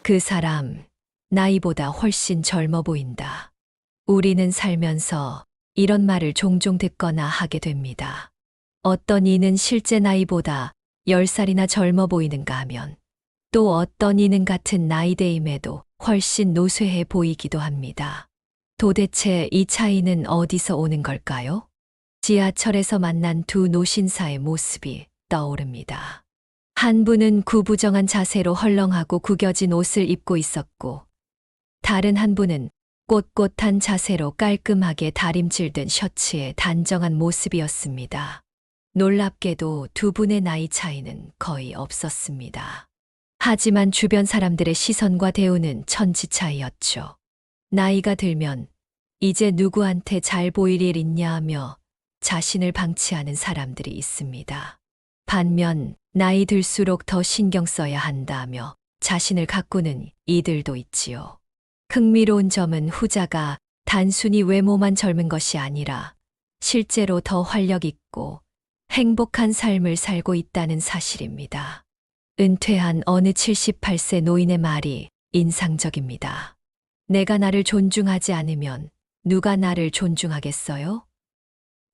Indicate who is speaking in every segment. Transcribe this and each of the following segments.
Speaker 1: 그 사람, 나이보다 훨씬 젊어 보인다. 우리는 살면서 이런 말을 종종 듣거나 하게 됩니다. 어떤 이는 실제 나이보다 10살이나 젊어 보이는가 하면 또 어떤 이는 같은 나이대임에도 훨씬 노쇠해 보이기도 합니다. 도대체 이 차이는 어디서 오는 걸까요? 지하철에서 만난 두 노신사의 모습이 떠오릅니다. 한 분은 구부정한 자세로 헐렁하고 구겨진 옷을 입고 있었고, 다른 한 분은 꼿꼿한 자세로 깔끔하게 다림질 든 셔츠에 단정한 모습이었습니다. 놀랍게도 두 분의 나이 차이는 거의 없었습니다. 하지만 주변 사람들의 시선과 대우는 천지 차이였죠. 나이가 들면 이제 누구한테 잘 보일 일 있냐 하며 자신을 방치하는 사람들이 있습니다. 반면 나이 들수록 더 신경 써야 한다며 자신을 가꾸는 이들도 있지요. 흥미로운 점은 후자가 단순히 외모만 젊은 것이 아니라 실제로 더 활력 있고 행복한 삶을 살고 있다는 사실입니다. 은퇴한 어느 78세 노인의 말이 인상적입니다. 내가 나를 존중하지 않으면 누가 나를 존중하겠어요?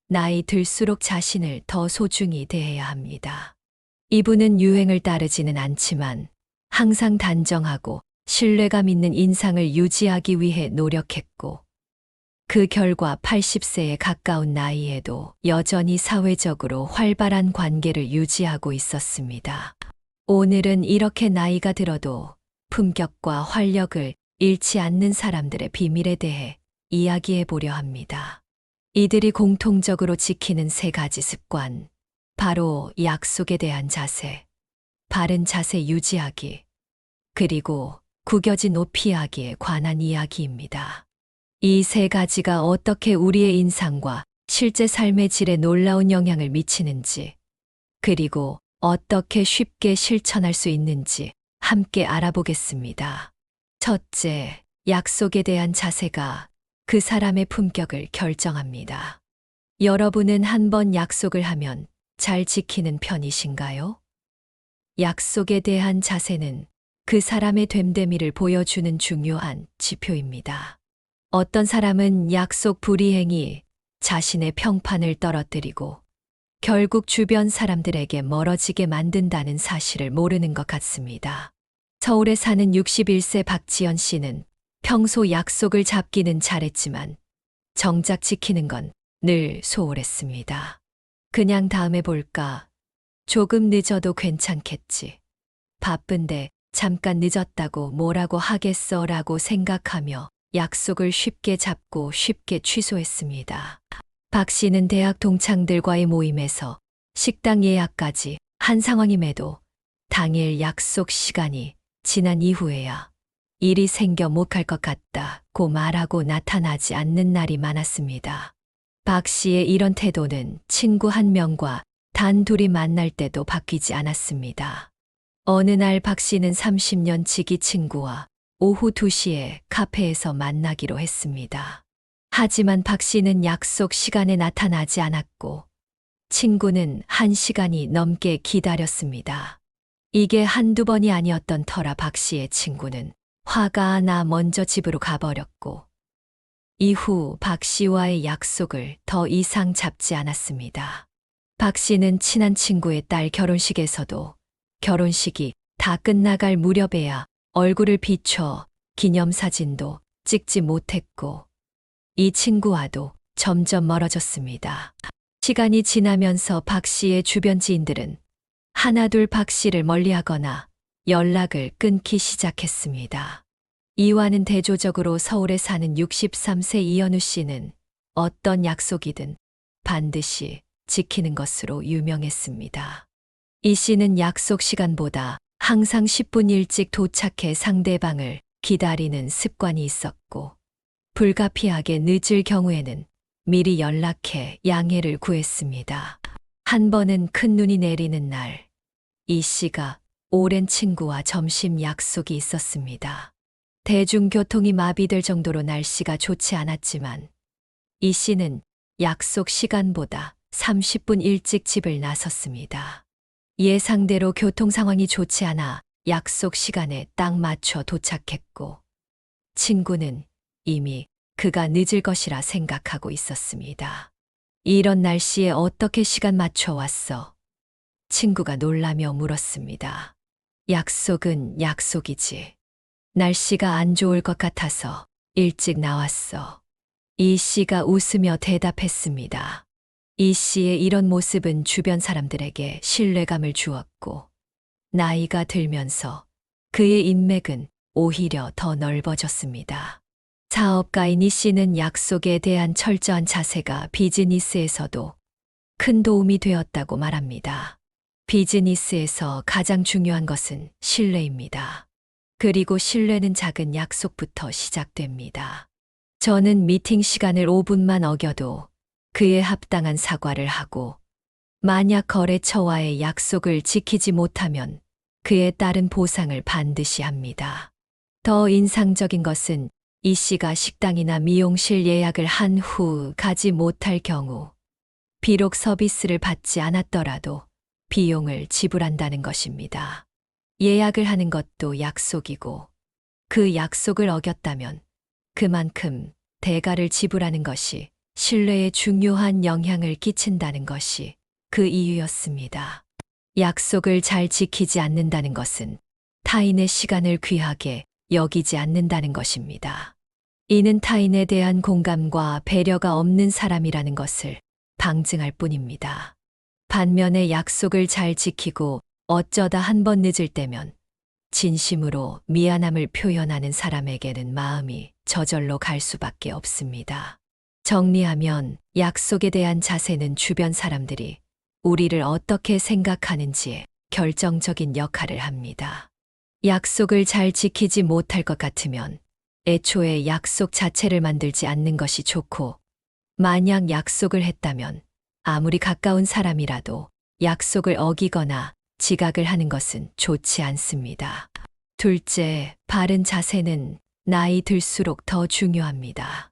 Speaker 1: 나이 들수록 자신을 더 소중히 대해야 합니다. 이분은 유행을 따르지는 않지만 항상 단정하고 신뢰감 있는 인상을 유지하기 위해 노력했고, 그 결과 80세에 가까운 나이에도 여전히 사회적으로 활발한 관계를 유지하고 있었습니다. 오늘은 이렇게 나이가 들어도 품격과 활력을 잃지 않는 사람들의 비밀에 대해 이야기해 보려 합니다. 이들이 공통적으로 지키는 3가지 습관, 바로 약속에 대한 자세, 바른 자세 유지하기, 그리고 구겨진 옷 피하기에 관한 이야기입니다. 이 3가지가 어떻게 우리의 인상과 실제 삶의 질에 놀라운 영향을 미치는지, 그리고 어떻게 쉽게 실천할 수 있는지 함께 알아보겠습니다. 첫째, 약속에 대한 자세가 그 사람의 품격을 결정합니다. 여러분은 한 번 약속을 하면 잘 지키는 편이신가요? 약속에 대한 자세는 그 사람의 됨됨이를 보여주는 중요한 지표입니다. 어떤 사람은 약속 불이행이 자신의 평판을 떨어뜨리고 결국 주변 사람들에게 멀어지게 만든다는 사실을 모르는 것 같습니다. 서울에 사는 61세 박지연 씨는 평소 약속을 잡기는 잘했지만 정작 지키는 건 늘 소홀했습니다. 그냥 다음에 볼까? 조금 늦어도 괜찮겠지. 바쁜데 잠깐 늦었다고 뭐라고 하겠어 라고 생각하며 약속을 쉽게 잡고 쉽게 취소했습니다. 박 씨는 대학 동창들과의 모임에서 식당 예약까지 한 상황임에도 당일 약속 시간이 지난 이후에야 일이 생겨 못 갈 것 같다고 말하고 나타나지 않는 날이 많았습니다. 박 씨의 이런 태도는 친구 한 명과 단둘이 만날 때도 바뀌지 않았습니다. 어느 날 박 씨는 30년 지기 친구와 오후 2시에 카페에서 만나기로 했습니다. 하지만 박 씨는 약속 시간에 나타나지 않았고 친구는 1시간이 넘게 기다렸습니다. 이게 한두 번이 아니었던 터라 박 씨의 친구는 화가 나 먼저 집으로 가버렸고 이후 박 씨와의 약속을 더 이상 잡지 않았습니다. 박 씨는 친한 친구의 딸 결혼식에서도 결혼식이 다 끝나갈 무렵에야 얼굴을 비춰 기념사진도 찍지 못했고 이 친구와도 점점 멀어졌습니다. 시간이 지나면서 박 씨의 주변 지인들은 하나둘 박 씨를 멀리하거나 연락을 끊기 시작했습니다. 이와는 대조적으로 서울에 사는 63세 이현우 씨는 어떤 약속이든 반드시 지키는 것으로 유명했습니다. 이 씨는 약속 시간보다 항상 10분 일찍 도착해 상대방을 기다리는 습관이 있었고 불가피하게 늦을 경우에는 미리 연락해 양해를 구했습니다. 한 번은 큰 눈이 내리는 날, 이 씨가 오랜 친구와 점심 약속이 있었습니다. 대중교통이 마비될 정도로 날씨가 좋지 않았지만 이 씨는 약속 시간보다 30분 일찍 집을 나섰습니다. 예상대로 교통 상황이 좋지 않아 약속 시간에 딱 맞춰 도착했고, 친구는 이미 그가 늦을 것이라 생각하고 있었습니다. 이런 날씨에 어떻게 시간 맞춰 왔어? 친구가 놀라며 물었습니다. 약속은 약속이지. 날씨가 안 좋을 것 같아서 일찍 나왔어. 이 씨가 웃으며 대답했습니다. 이 씨의 이런 모습은 주변 사람들에게 신뢰감을 주었고, 나이가 들면서 그의 인맥은 오히려 더 넓어졌습니다. 사업가인 이 씨는 약속에 대한 철저한 자세가 비즈니스에서도 큰 도움이 되었다고 말합니다. 비즈니스에서 가장 중요한 것은 신뢰입니다. 그리고 신뢰는 작은 약속부터 시작됩니다. 저는 미팅 시간을 5분만 어겨도 그에 합당한 사과를 하고, 만약 거래처와의 약속을 지키지 못하면 그에 따른 보상을 반드시 합니다. 더 인상적인 것은 이 씨가 식당이나 미용실 예약을 한 후 가지 못할 경우, 비록 서비스를 받지 않았더라도 비용을 지불한다는 것입니다. 예약을 하는 것도 약속이고, 그 약속을 어겼다면 그만큼 대가를 지불하는 것이 신뢰에 중요한 영향을 끼친다는 것이 그 이유였습니다. 약속을 잘 지키지 않는다는 것은 타인의 시간을 귀하게 여기지 않는다는 것입니다. 이는 타인에 대한 공감과 배려가 없는 사람이라는 것을 방증할 뿐입니다. 반면에 약속을 잘 지키고 어쩌다 한 번 늦을 때면 진심으로 미안함을 표현하는 사람에게는 마음이 저절로 갈 수밖에 없습니다. 정리하면 약속에 대한 자세는 주변 사람들이 우리를 어떻게 생각하는지에 결정적인 역할을 합니다. 약속을 잘 지키지 못할 것 같으면 애초에 약속 자체를 만들지 않는 것이 좋고, 만약 약속을 했다면 아무리 가까운 사람이라도 약속을 어기거나 지각을 하는 것은 좋지 않습니다. 둘째, 바른 자세는 나이 들수록 더 중요합니다.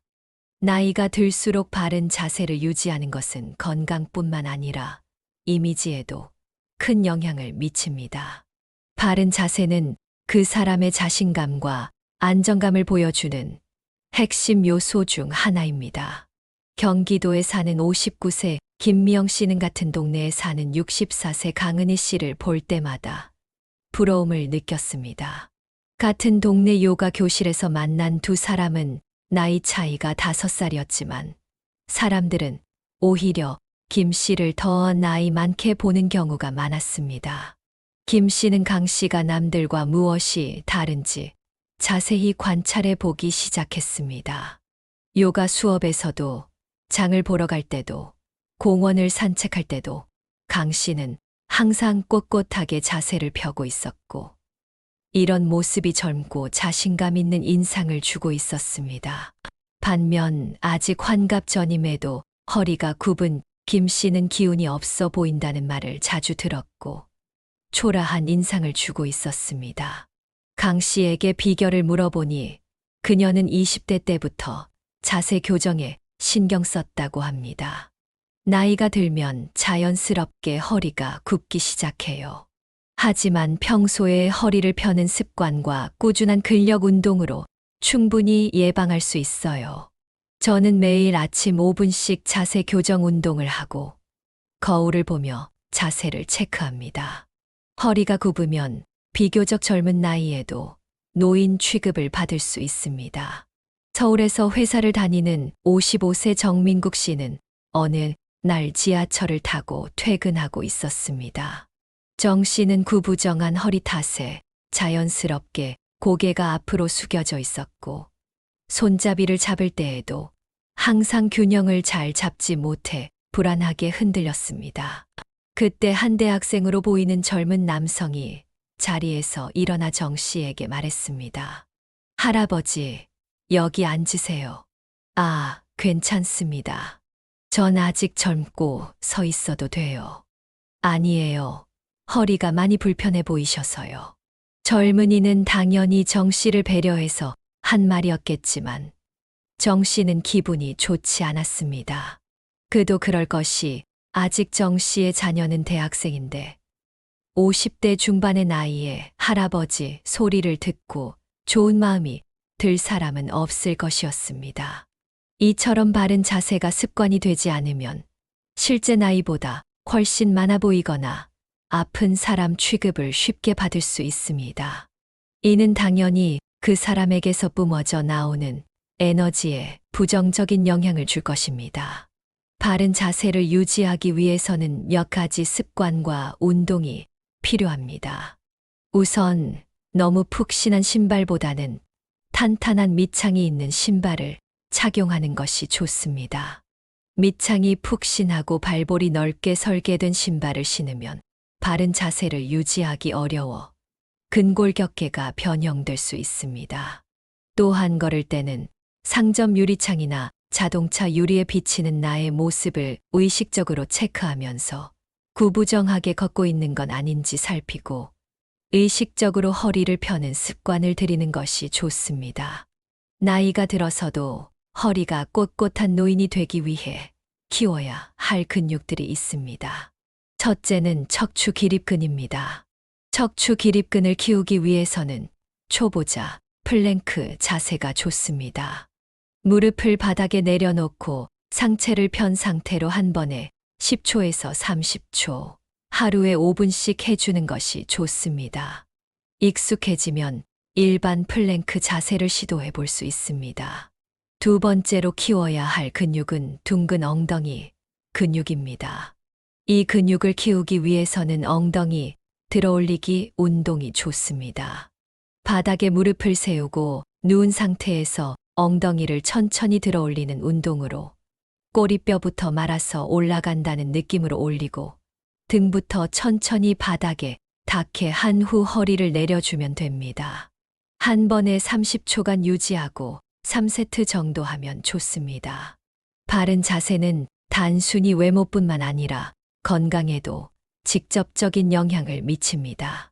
Speaker 1: 나이가 들수록 바른 자세를 유지하는 것은 건강뿐만 아니라 이미지에도 큰 영향을 미칩니다. 바른 자세는 그 사람의 자신감과 안정감을 보여주는 핵심 요소 중 하나입니다. 경기도에 사는 59세 김미영 씨는 같은 동네에 사는 64세 강은희 씨를 볼 때마다 부러움을 느꼈습니다. 같은 동네 요가 교실에서 만난 두 사람은 나이 차이가 5살이었지만 사람들은 오히려 김 씨를 더 나이 많게 보는 경우가 많았습니다. 김 씨는 강 씨가 남들과 무엇이 다른지 자세히 관찰해 보기 시작했습니다. 요가 수업에서도, 장을 보러 갈 때도, 공원을 산책할 때도 강 씨는 항상 꼿꼿하게 자세를 펴고 있었고, 이런 모습이 젊고 자신감 있는 인상을 주고 있었습니다. 반면 아직 환갑 전임에도 허리가 굽은 김 씨는 기운이 없어 보인다는 말을 자주 들었고, 초라한 인상을 주고 있었습니다. 강 씨에게 비결을 물어보니 그녀는 20대 때부터 자세 교정에 신경 썼다고 합니다. 나이가 들면 자연스럽게 허리가 굽기 시작해요. 하지만 평소에 허리를 펴는 습관과 꾸준한 근력 운동으로 충분히 예방할 수 있어요. 저는 매일 아침 5분씩 자세 교정 운동을 하고 거울을 보며 자세를 체크합니다. 허리가 굽으면 비교적 젊은 나이에도 노인 취급을 받을 수 있습니다. 서울에서 회사를 다니는 55세 정민국 씨는 어느 날 지하철을 타고 퇴근하고 있었습니다. 정 씨는 구부정한 허리 탓에 자연스럽게 고개가 앞으로 숙여져 있었고, 손잡이를 잡을 때에도 항상 균형을 잘 잡지 못해 불안하게 흔들렸습니다. 그때 한 대학생으로 보이는 젊은 남성이 자리에서 일어나 정 씨에게 말했습니다. 할아버지, 여기 앉으세요. 아, 괜찮습니다. 전 아직 젊고 서 있어도 돼요. 아니에요. 허리가 많이 불편해 보이셔서요. 젊은이는 당연히 정 씨를 배려해서 한 말이었겠지만 정 씨는 기분이 좋지 않았습니다. 그도 그럴 것이 아직 정 씨의 자녀는 대학생인데 50대 중반의 나이에 할아버지 소리를 듣고 좋은 마음이 들 사람은 없을 것이었습니다. 이처럼 바른 자세가 습관이 되지 않으면 실제 나이보다 훨씬 많아 보이거나 아픈 사람 취급을 쉽게 받을 수 있습니다. 이는 당연히 그 사람에게서 뿜어져 나오는 에너지에 부정적인 영향을 줄 것입니다. 바른 자세를 유지하기 위해서는 몇 가지 습관과 운동이 필요합니다. 우선 너무 푹신한 신발보다는 탄탄한 밑창이 있는 신발을 착용하는 것이 좋습니다. 밑창이 푹신하고 발볼이 넓게 설계된 신발을 신으면 바른 자세를 유지하기 어려워 근골격계가 변형될 수 있습니다. 또한 걸을 때는 상점 유리창이나 자동차 유리에 비치는 나의 모습을 의식적으로 체크하면서 구부정하게 걷고 있는 건 아닌지 살피고 의식적으로 허리를 펴는 습관을 들이는 것이 좋습니다. 나이가 들어서도 허리가 꼿꼿한 노인이 되기 위해 키워야 할 근육들이 있습니다. 첫째는 척추 기립근입니다. 척추 기립근을 키우기 위해서는 초보자 플랭크 자세가 좋습니다. 무릎을 바닥에 내려놓고 상체를 편 상태로 한 번에 10초에서 30초, 하루에 5분씩 해주는 것이 좋습니다. 익숙해지면 일반 플랭크 자세를 시도해 볼 수 있습니다. 두 번째로 키워야 할 근육은 둥근 엉덩이 근육입니다. 이 근육을 키우기 위해서는 엉덩이 들어올리기 운동이 좋습니다. 바닥에 무릎을 세우고 누운 상태에서 엉덩이를 천천히 들어올리는 운동으로 꼬리뼈부터 말아서 올라간다는 느낌으로 올리고 등부터 천천히 바닥에 닿게 한 후 허리를 내려주면 됩니다. 한 번에 30초간 유지하고 3세트 정도 하면 좋습니다. 바른 자세는 단순히 외모뿐만 아니라 건강에도 직접적인 영향을 미칩니다.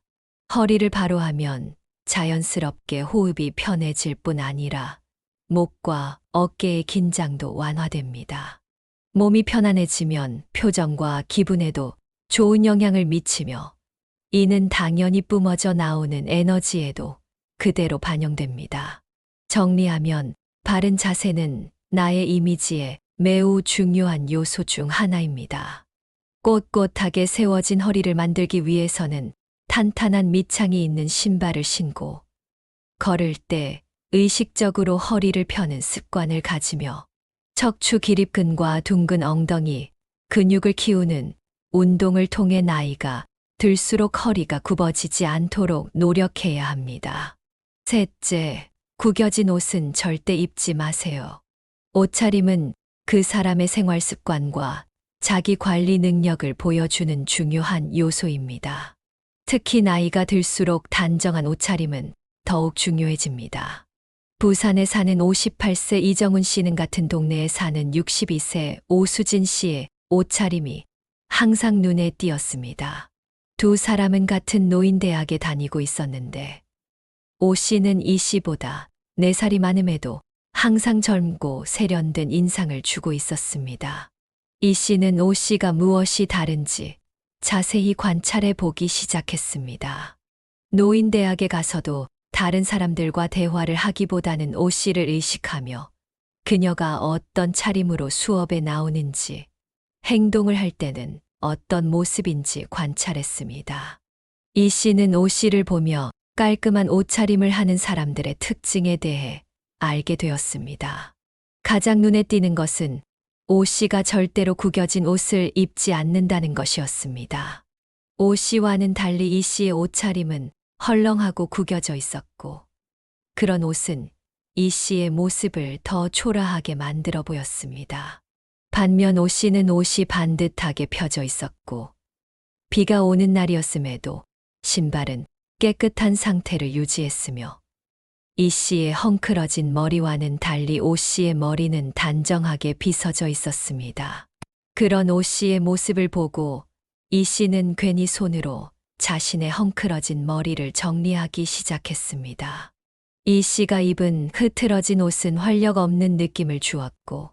Speaker 1: 허리를 바로 하면 자연스럽게 호흡이 편해질 뿐 아니라 목과 어깨의 긴장도 완화됩니다. 몸이 편안해지면 표정과 기분에도 좋은 영향을 미치며 이는 당연히 뿜어져 나오는 에너지에도 그대로 반영됩니다. 정리하면 바른 자세는 나의 이미지에 매우 중요한 요소 중 하나입니다. 꼿꼿하게 세워진 허리를 만들기 위해서는 탄탄한 밑창이 있는 신발을 신고 걸을 때 의식적으로 허리를 펴는 습관을 가지며 척추 기립근과 둥근 엉덩이 근육을 키우는 운동을 통해 나이가 들수록 허리가 굽어지지 않도록 노력해야 합니다. 셋째, 구겨진 옷은 절대 입지 마세요. 옷차림은 그 사람의 생활 습관과 자기 관리 능력을 보여주는 중요한 요소입니다. 특히 나이가 들수록 단정한 옷차림은 더욱 중요해집니다. 부산에 사는 58세 이정훈 씨는 같은 동네에 사는 62세 오수진 씨의 옷차림이 항상 눈에 띄었습니다. 두 사람은 같은 노인대학에 다니고 있었는데 오 씨는 이 씨보다 4살이 많음에도 항상 젊고 세련된 인상을 주고 있었습니다. 이 씨는 오 씨가 무엇이 다른지 자세히 관찰해 보기 시작했습니다. 노인대학에 가서도 다른 사람들과 대화를 하기보다는 오 씨를 의식하며 그녀가 어떤 차림으로 수업에 나오는지, 행동을 할 때는 어떤 모습인지 관찰했습니다. 이 씨는 오 씨를 보며 깔끔한 옷차림을 하는 사람들의 특징에 대해 알게 되었습니다. 가장 눈에 띄는 것은 오 씨가 절대로 구겨진 옷을 입지 않는다는 것이었습니다. 오 씨와는 달리 이 씨의 옷차림은 헐렁하고 구겨져 있었고 그런 옷은 이 씨의 모습을 더 초라하게 만들어 보였습니다. 반면 오 씨는 옷이 반듯하게 펴져 있었고 비가 오는 날이었음에도 신발은 깨끗한 상태를 유지했으며 이 씨의 헝클어진 머리와는 달리 오 씨의 머리는 단정하게 빗어져 있었습니다. 그런 오 씨의 모습을 보고 이 씨는 괜히 손으로 자신의 헝클어진 머리를 정리하기 시작했습니다. 이 씨가 입은 흐트러진 옷은 활력 없는 느낌을 주었고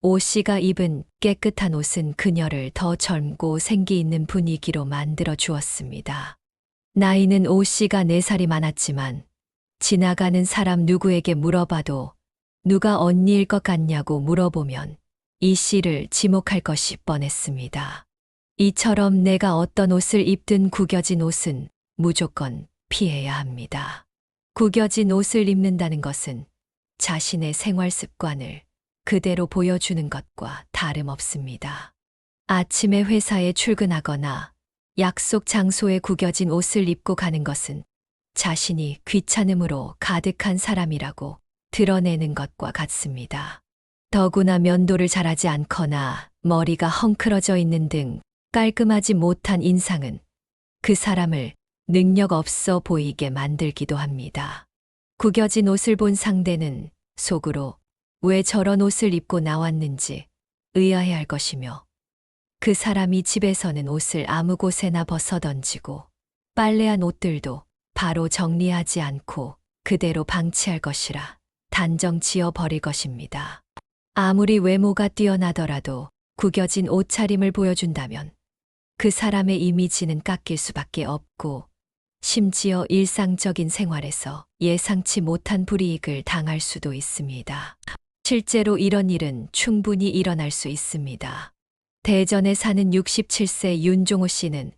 Speaker 1: 오 씨가 입은 깨끗한 옷은 그녀를 더 젊고 생기 있는 분위기로 만들어 주었습니다. 나이는 오 씨가 4살이 많았지만 지나가는 사람 누구에게 물어봐도 누가 언니일 것 같냐고 물어보면 이 씨를 지목할 것이 뻔했습니다. 이처럼 내가 어떤 옷을 입든 구겨진 옷은 무조건 피해야 합니다. 구겨진 옷을 입는다는 것은 자신의 생활 습관을 그대로 보여주는 것과 다름없습니다. 아침에 회사에 출근하거나 약속 장소에 구겨진 옷을 입고 가는 것은 자신이 귀찮음으로 가득한 사람이라고 드러내는 것과 같습니다. 더구나 면도를 잘하지 않거나 머리가 헝클어져 있는 등 깔끔하지 못한 인상은 그 사람을 능력 없어 보이게 만들기도 합니다. 구겨진 옷을 본 상대는 속으로 왜 저런 옷을 입고 나왔는지 의아해할 것이며 그 사람이 집에서는 옷을 아무 곳에나 벗어 던지고 빨래한 옷들도 바로 정리하지 않고 그대로 방치할 것이라 단정 지어 버릴 것입니다. 아무리 외모가 뛰어나더라도 구겨진 옷차림을 보여준다면 그 사람의 이미지는 깎일 수밖에 없고 심지어 일상적인 생활에서 예상치 못한 불이익을 당할 수도 있습니다. 실제로 이런 일은 충분히 일어날 수 있습니다. 대전에 사는 67세 윤종호 씨는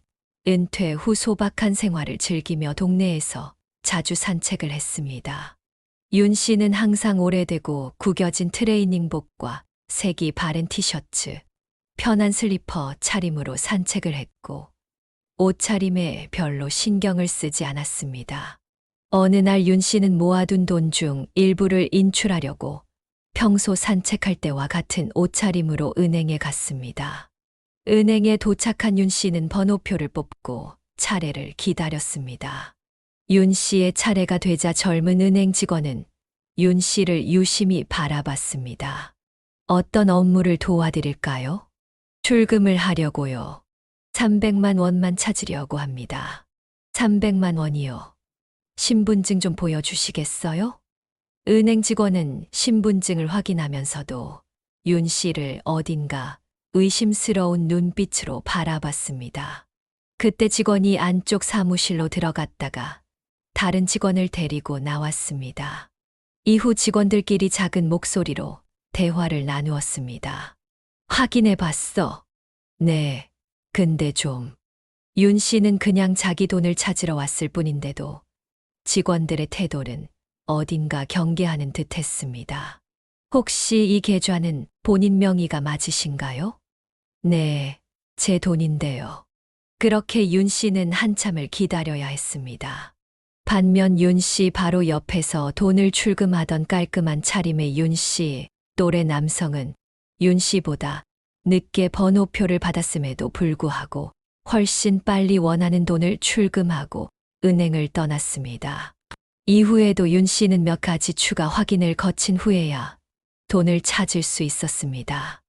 Speaker 1: 은퇴 후 소박한 생활을 즐기며 동네에서 자주 산책을 했습니다. 윤 씨는 항상 오래되고 구겨진 트레이닝복과 색이 바랜 티셔츠, 편한 슬리퍼 차림으로 산책을 했고 옷차림에 별로 신경을 쓰지 않았습니다. 어느 날 윤 씨는 모아둔 돈 중 일부를 인출하려고 평소 산책할 때와 같은 옷차림으로 은행에 갔습니다. 은행에 도착한 윤 씨는 번호표를 뽑고 차례를 기다렸습니다. 윤 씨의 차례가 되자 젊은 은행 직원은 윤 씨를 유심히 바라봤습니다. 어떤 업무를 도와드릴까요? 출금을 하려고요. 300만 원만 찾으려고 합니다. 300만 원이요. 신분증 좀 보여주시겠어요? 은행 직원은 신분증을 확인하면서도 윤 씨를 어딘가 의심스러운 눈빛으로 바라봤습니다. 그때 직원이 안쪽 사무실로 들어갔다가 다른 직원을 데리고 나왔습니다. 이후 직원들끼리 작은 목소리로 대화를 나누었습니다. 확인해 봤어. 네, 근데 좀. 윤 씨는 그냥 자기 돈을 찾으러 왔을 뿐인데도 직원들의 태도는 어딘가 경계하는 듯 했습니다. 혹시 이 계좌는 본인 명의가 맞으신가요? 네, 제 돈인데요. 그렇게 윤 씨는 한참을 기다려야 했습니다. 반면 윤 씨 바로 옆에서 돈을 출금하던 깔끔한 차림의 윤 씨, 또래 남성은 윤 씨보다 늦게 번호표를 받았음에도 불구하고 훨씬 빨리 원하는 돈을 출금하고 은행을 떠났습니다. 이후에도 윤 씨는 몇 가지 추가 확인을 거친 후에야 돈을 찾을 수 있었습니다.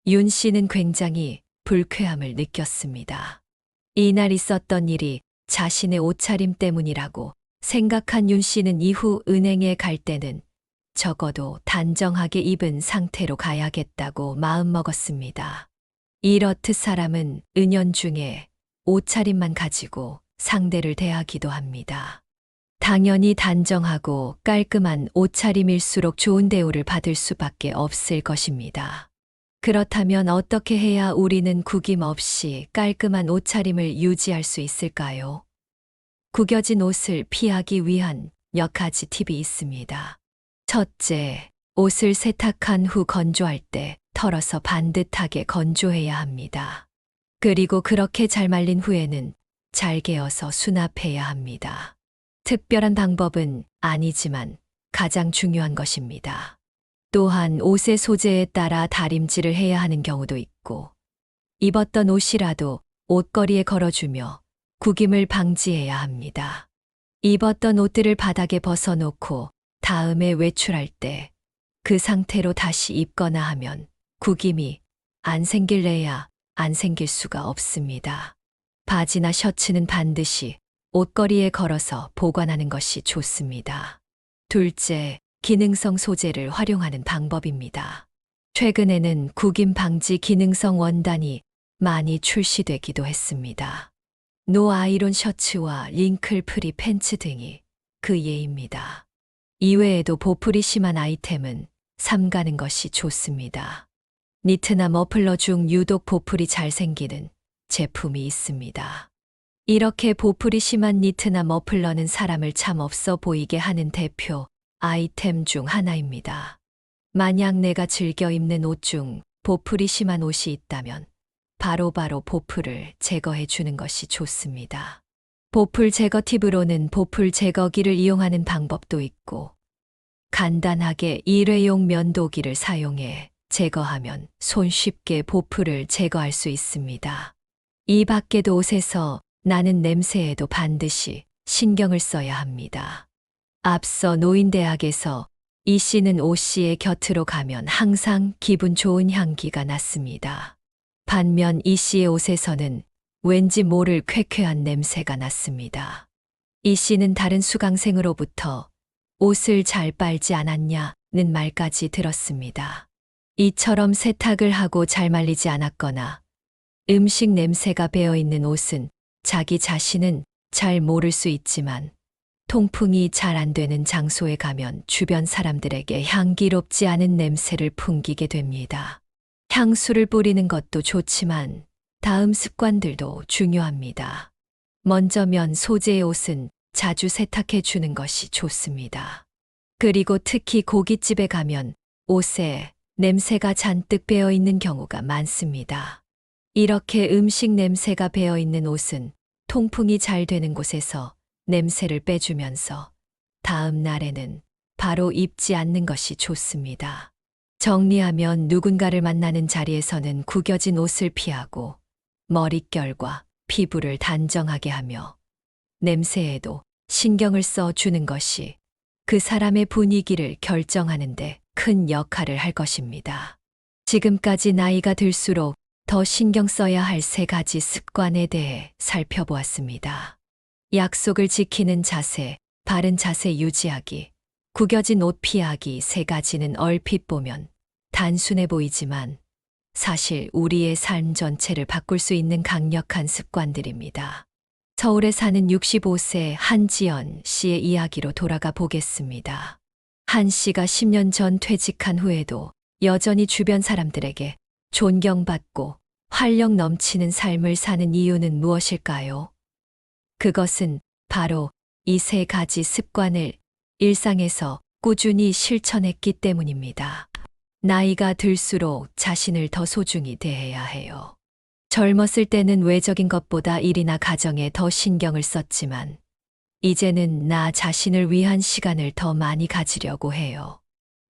Speaker 1: 윤 씨는 굉장히 불쾌함을 느꼈습니다. 이날 있었던 일이 자신의 옷차림 때문이라고 생각한 윤 씨는 이후 은행에 갈 때는 적어도 단정하게 입은 상태로 가야겠다고 마음먹었습니다. 이렇듯 사람은 은연중에 옷차림만 가지고 상대를 대하기도 합니다. 당연히 단정하고 깔끔한 옷차림일수록 좋은 대우를 받을 수밖에 없을 것입니다. 그렇다면 어떻게 해야 우리는 구김없이 깔끔한 옷차림을 유지할 수 있을까요? 구겨진 옷을 피하기 위한 몇 가지 팁이 있습니다. 첫째, 옷을 세탁한 후 건조할 때 털어서 반듯하게 건조해야 합니다. 그리고 그렇게 잘 말린 후에는 잘 개어서 수납해야 합니다. 특별한 방법은 아니지만 가장 중요한 것입니다. 또한 옷의 소재에 따라 다림질을 해야 하는 경우도 있고 입었던 옷이라도 옷걸이에 걸어주며 구김을 방지해야 합니다. 입었던 옷들을 바닥에 벗어놓고 다음에 외출할 때 그 상태로 다시 입거나 하면 구김이 안 생길래야 안 생길 수가 없습니다. 바지나 셔츠는 반드시 옷걸이에 걸어서 보관하는 것이 좋습니다. 둘째, 기능성 소재를 활용하는 방법입니다. 최근에는 구김 방지 기능성 원단이 많이 출시되기도 했습니다. 노 아이론 셔츠와 링클 프리 팬츠 등이 그 예입니다. 이외에도 보풀이 심한 아이템은 삼가는 것이 좋습니다. 니트나 머플러 중 유독 보풀이 잘 생기는 제품이 있습니다. 이렇게 보풀이 심한 니트나 머플러는 사람을 참 없어 보이게 하는 대표 아이템 중 하나입니다. 만약 내가 즐겨 입는 옷 중 보풀이 심한 옷이 있다면 바로바로 보풀을 제거해 주는 것이 좋습니다. 보풀 제거 팁으로는 보풀 제거기를 이용하는 방법도 있고, 간단하게 일회용 면도기를 사용해 제거하면 손쉽게 보풀을 제거할 수 있습니다. 이 밖에도 옷에서 나는 냄새에도 반드시 신경을 써야 합니다. 앞서 노인대학에서 이 씨는 오 씨의 곁으로 가면 항상 기분 좋은 향기가 났습니다. 반면 이 씨의 옷에서는 왠지 모를 쾌쾌한 냄새가 났습니다. 이 씨는 다른 수강생으로부터 옷을 잘 빨지 않았냐는 말까지 들었습니다. 이처럼 세탁을 하고 잘 말리지 않았거나 음식 냄새가 배어있는 옷은 자기 자신은 잘 모를 수 있지만 통풍이 잘 안 되는 장소에 가면 주변 사람들에게 향기롭지 않은 냄새를 풍기게 됩니다. 향수를 뿌리는 것도 좋지만 다음 습관들도 중요합니다. 먼저 면 소재의 옷은 자주 세탁해 주는 것이 좋습니다. 그리고 특히 고깃집에 가면 옷에 냄새가 잔뜩 배어 있는 경우가 많습니다. 이렇게 음식 냄새가 배어 있는 옷은 통풍이 잘 되는 곳에서 냄새를 빼주면서 다음 날에는 바로 입지 않는 것이 좋습니다. 정리하면 누군가를 만나는 자리에서는 구겨진 옷을 피하고 머릿결과 피부를 단정하게 하며 냄새에도 신경을 써 주는 것이 그 사람의 분위기를 결정하는데 큰 역할을 할 것입니다. 지금까지 나이가 들수록 더 신경 써야 할 3가지 습관에 대해 살펴보았습니다. 약속을 지키는 자세, 바른 자세 유지하기, 구겨진 옷 피하기 3가지는 얼핏 보면 단순해 보이지만 사실 우리의 삶 전체를 바꿀 수 있는 강력한 습관들입니다. 서울에 사는 65세 한지연 씨의 이야기로 돌아가 보겠습니다. 한 씨가 10년 전 퇴직한 후에도 여전히 주변 사람들에게 존경받고 활력 넘치는 삶을 사는 이유는 무엇일까요? 그것은 바로 이 3가지 습관을 일상에서 꾸준히 실천했기 때문입니다. 나이가 들수록 자신을 더 소중히 대해야 해요. 젊었을 때는 외적인 것보다 일이나 가정에 더 신경을 썼지만 이제는 나 자신을 위한 시간을 더 많이 가지려고 해요.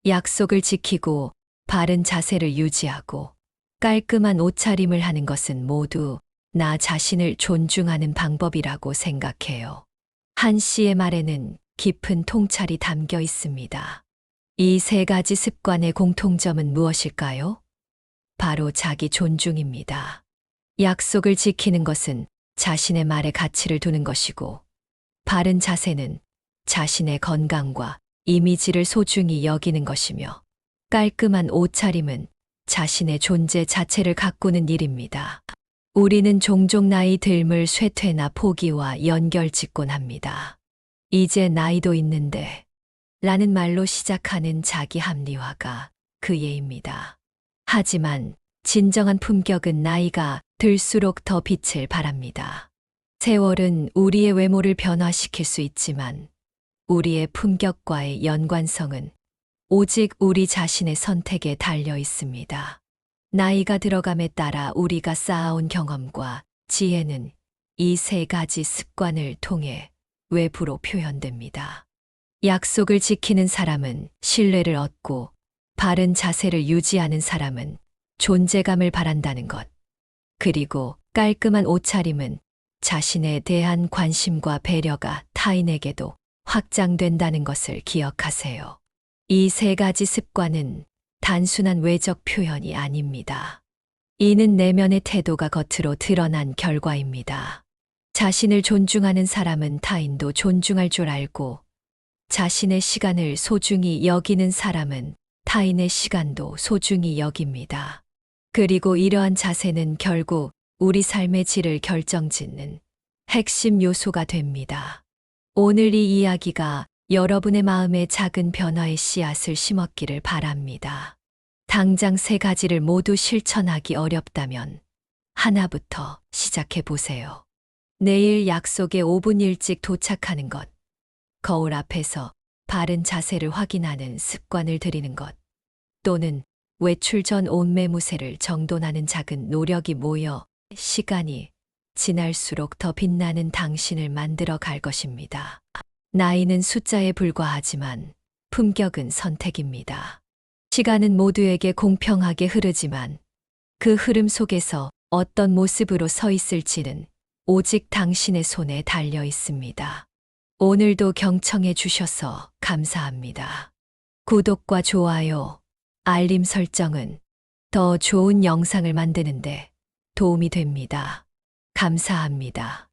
Speaker 1: 약속을 지키고 바른 자세를 유지하고 깔끔한 옷차림을 하는 것은 모두 나 자신을 존중하는 방법이라고 생각해요. 한 씨의 말에는 깊은 통찰이 담겨 있습니다. 이 3가지 습관의 공통점은 무엇일까요? 바로 자기 존중입니다. 약속을 지키는 것은 자신의 말에 가치를 두는 것이고, 바른 자세는 자신의 건강과 이미지를 소중히 여기는 것이며, 깔끔한 옷차림은 자신의 존재 자체를 가꾸는 일입니다. 우리는 종종 나이 들물 쇠퇴나 포기와 연결짓곤 합니다. 이제 나이도 있는데 라는 말로 시작하는 자기 합리화가 그 예입니다. 하지만 진정한 품격은 나이가 들수록 더 빛을 발합니다. 세월은 우리의 외모를 변화시킬 수 있지만 우리의 품격과의 연관성은 오직 우리 자신의 선택에 달려 있습니다. 나이가 들어감에 따라 우리가 쌓아온 경험과 지혜는 이 3가지 습관을 통해 외부로 표현됩니다. 약속을 지키는 사람은 신뢰를 얻고 바른 자세를 유지하는 사람은 존재감을 바란다는 것. 그리고 깔끔한 옷차림은 자신에 대한 관심과 배려가 타인에게도 확장된다는 것을 기억하세요. 이 3가지 습관은 단순한 외적 표현이 아닙니다. 이는 내면의 태도가 겉으로 드러난 결과입니다. 자신을 존중하는 사람은 타인도 존중할 줄 알고, 자신의 시간을 소중히 여기는 사람은 타인의 시간도 소중히 여깁니다. 그리고 이러한 자세는 결국 우리 삶의 질을 결정짓는 핵심 요소가 됩니다. 오늘 이 이야기가 여러분의 마음에 작은 변화의 씨앗을 심었기를 바랍니다. 당장 세 가지를 모두 실천하기 어렵다면 하나부터 시작해 보세요. 내일 약속에 5분 일찍 도착하는 것, 거울 앞에서 바른 자세를 확인하는 습관을 들이는 것, 또는 외출 전 옷 매무새를 정돈하는 작은 노력이 모여 시간이 지날수록 더 빛나는 당신을 만들어 갈 것입니다. 나이는 숫자에 불과하지만 품격은 선택입니다. 시간은 모두에게 공평하게 흐르지만 그 흐름 속에서 어떤 모습으로 서 있을지는 오직 당신의 손에 달려 있습니다. 오늘도 경청해 주셔서 감사합니다. 구독과 좋아요, 알림 설정은 더 좋은 영상을 만드는데 도움이 됩니다. 감사합니다.